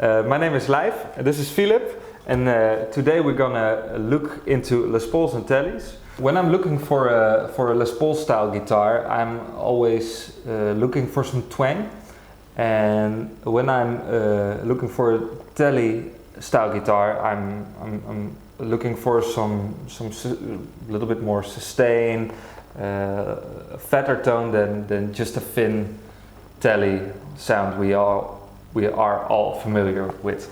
My name is Leif, this is Filip, and today we're gonna look into Les Pauls and Teles. When I'm looking for a Les Paul style guitar, I'm always looking for some twang, and when I'm looking for a Tele style guitar, I'm looking for some little bit more sustain, fatter tone than just a thin Tele sound we are all familiar with.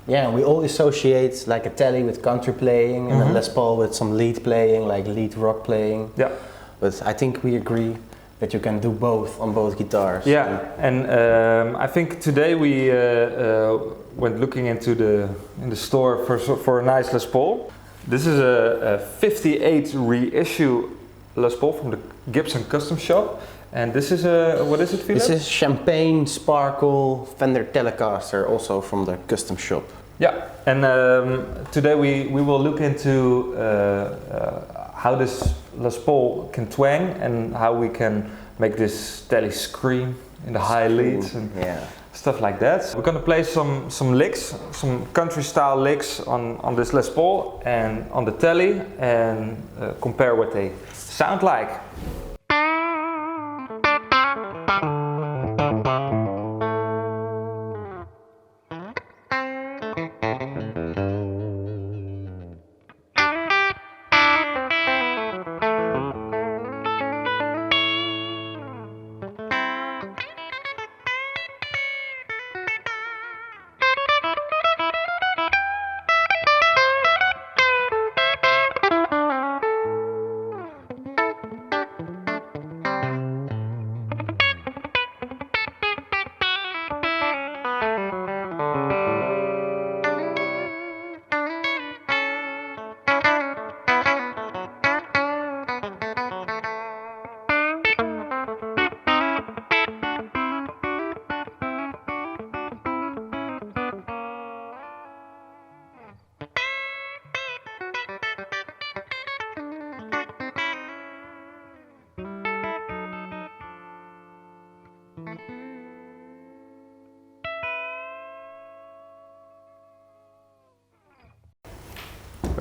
Yeah, we all associate like a Tele with country playing and a Les Paul with some lead playing, like lead rock playing. Yeah. But I think we agree that you can do both on both guitars. Yeah, and I think today we went looking into the store for a nice Les Paul. This is a 58 reissue Les Paul from the Gibson Custom Shop. And this is a, what is it, Filip? This is Champagne Sparkle Fender Telecaster, also from the Custom Shop. Yeah, and today we will look into how this Les Paul can twang and how we can make this Tele scream in the high leads and stuff like that. We're gonna play some licks, some country style licks on this Les Paul and on the Tele, and compare what they sound like.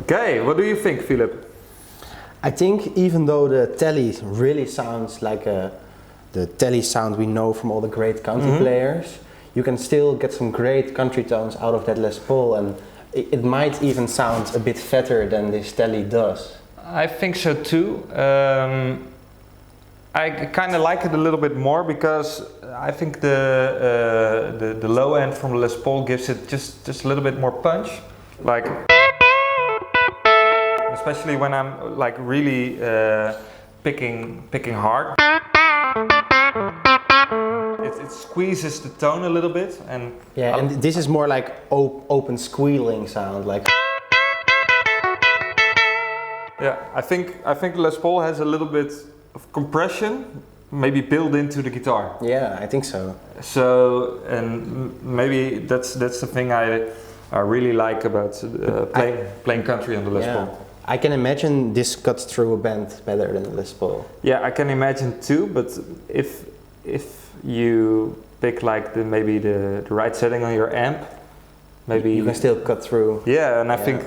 Okay, what do you think, Filip? I think even though the Tele really sounds like the Tele sound we know from all the great country players, you can still get some great country tones out of that Les Paul, and it might even sound a bit fatter than this Tele does. I think so too. I kind of like it a little bit more because I think the low end from Les Paul gives it just a little bit more punch, like. Especially when I'm like really picking hard. It squeezes the tone a little bit, and yeah, and this is more like open squealing sound, like. Yeah, I think Les Paul has a little bit of compression, maybe built into the guitar. Yeah, I think so. So, and maybe that's the thing I really like about playing country on the Les Paul. I can imagine this cuts through a band better than the Les Paul. Yeah, I can imagine too, but if you pick like maybe the right setting on your amp, maybe you can still cut through. Yeah, and I think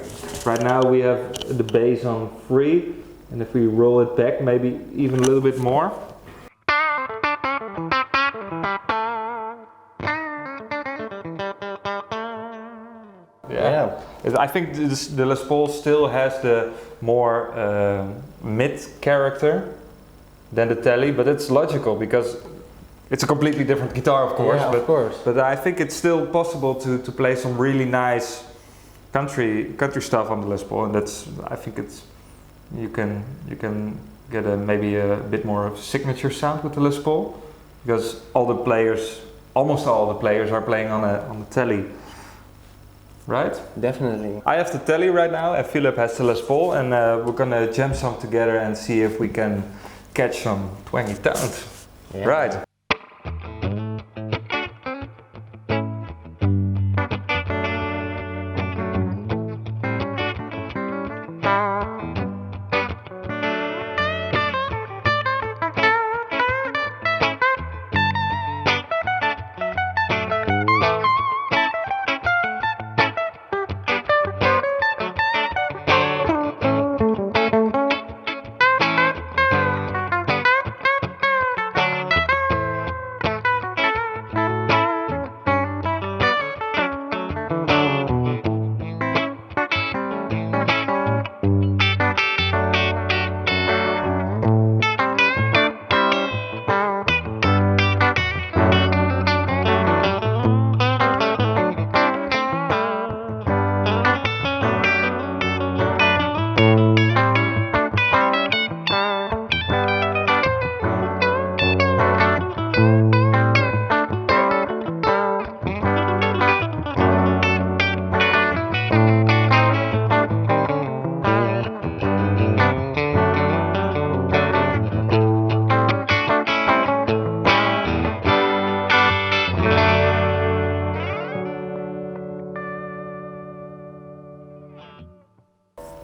right now we have the bass on 3, and if we roll it back maybe even a little bit more. Yeah. I think the Les Paul still has the more mid character than the Tele, but it's logical because it's a completely different guitar, of course. Yeah, of course. But I think it's still possible to play some really nice country stuff on the Les Paul, and I think you can get maybe a bit more signature sound with the Les Paul, because almost all the players are playing on the Tele. Right? Definitely. I have the Tele right now and Filip has the Les Paul, and we're gonna jam some together and see if we can catch some twangy tones. Yeah. Right.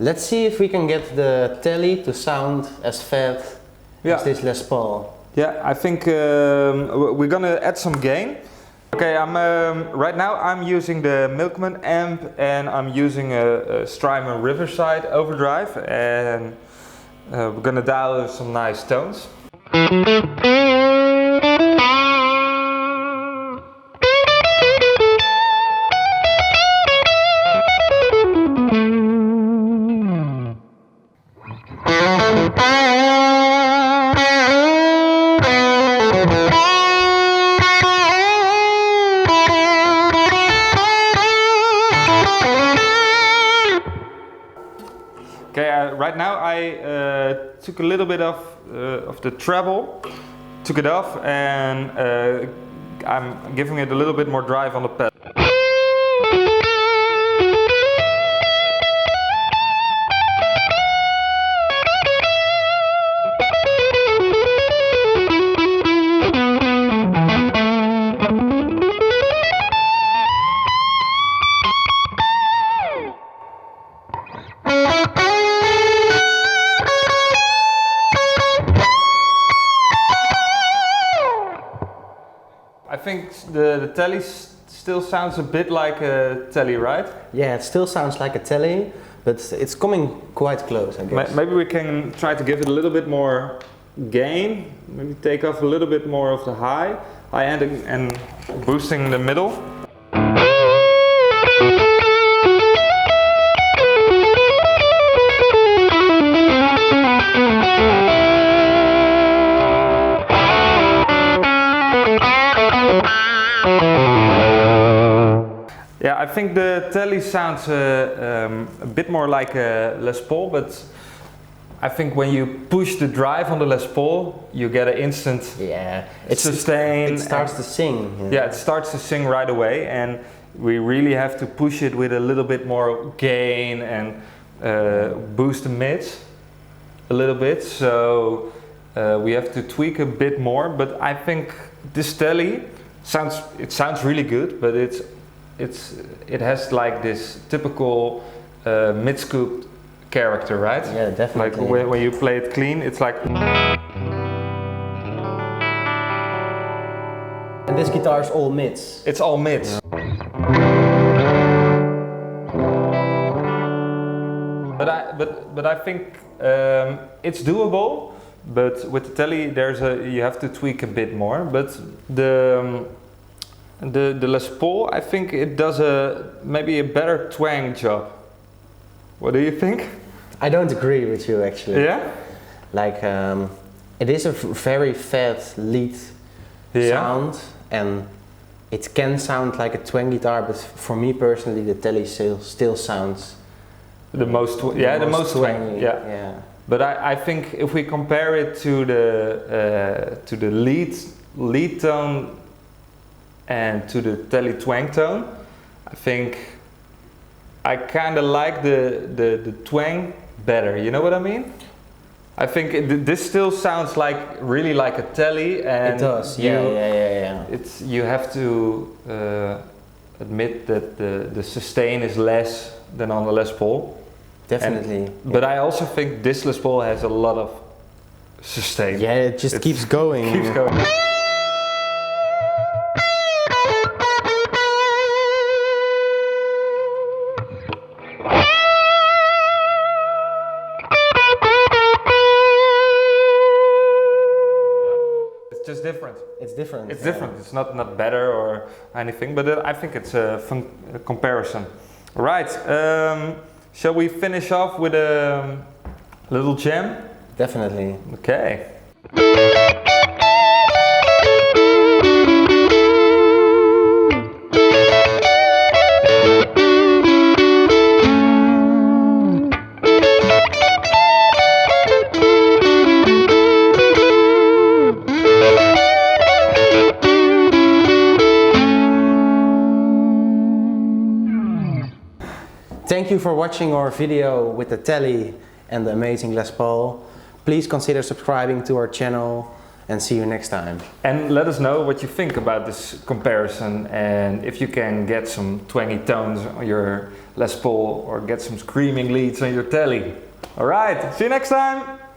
Let's see if we can get the Tele to sound as fat as this Les Paul. Yeah, I think we're gonna add some gain. Okay, right now I'm using the Milkman amp and I'm using a Strymon Riverside overdrive, and we're gonna dial some nice tones. Okay, right now I took a little bit of the treble, took it off, and I'm giving it a little bit more drive on the pedal. I think the Tele still sounds a bit like a Tele, right? Yeah, it still sounds like a Tele, but it's coming quite close, I guess. Maybe we can try to give it a little bit more gain, maybe take off a little bit more of the high end and boosting the middle. Yeah, I think the Tele sounds a bit more like a Les Paul, but I think when you push the drive on the Les Paul, you get an instant sustain. It starts to sing. Yeah, it starts to sing right away, and we really have to push it with a little bit more gain and boost the mids a little bit. So we have to tweak a bit more, but I think this Tele sounds really good, but it has like this typical mid-scoop character, right? Yeah, definitely. Like when you play it clean, it's like. And this guitar is all mids. It's all mids. But I think it's doable. But with the Tele, you have to tweak a bit more. But the Les Paul, I think it does maybe a better twang job. What do you think? I don't agree with you, actually. Yeah? Like, it is a very fat lead sound, and it can sound like a twang guitar, but for me personally, the Tele still sounds the most twang. Yeah. But I think if we compare it to the lead tone and to the Tele twang tone, I think I kind of like the twang better. You know what I mean? I think this still sounds really like a Tele, and it does. Yeah. You have to admit that the sustain is less than on the Les Paul. Definitely. But I also think this Les Paul has a lot of sustain. Yeah, it just keeps going. Keeps going. It's just different. It's different. It's different. It's not better or anything, but I think it's a fun comparison. Right. Shall we finish off with a little jam? Definitely. Okay. Thank you for watching our video with the Tele and the amazing Les Paul. Please consider subscribing to our channel and see you next time. And let us know what you think about this comparison and if you can get some twangy tones on your Les Paul or get some screaming leads on your Tele. Alright, see you next time!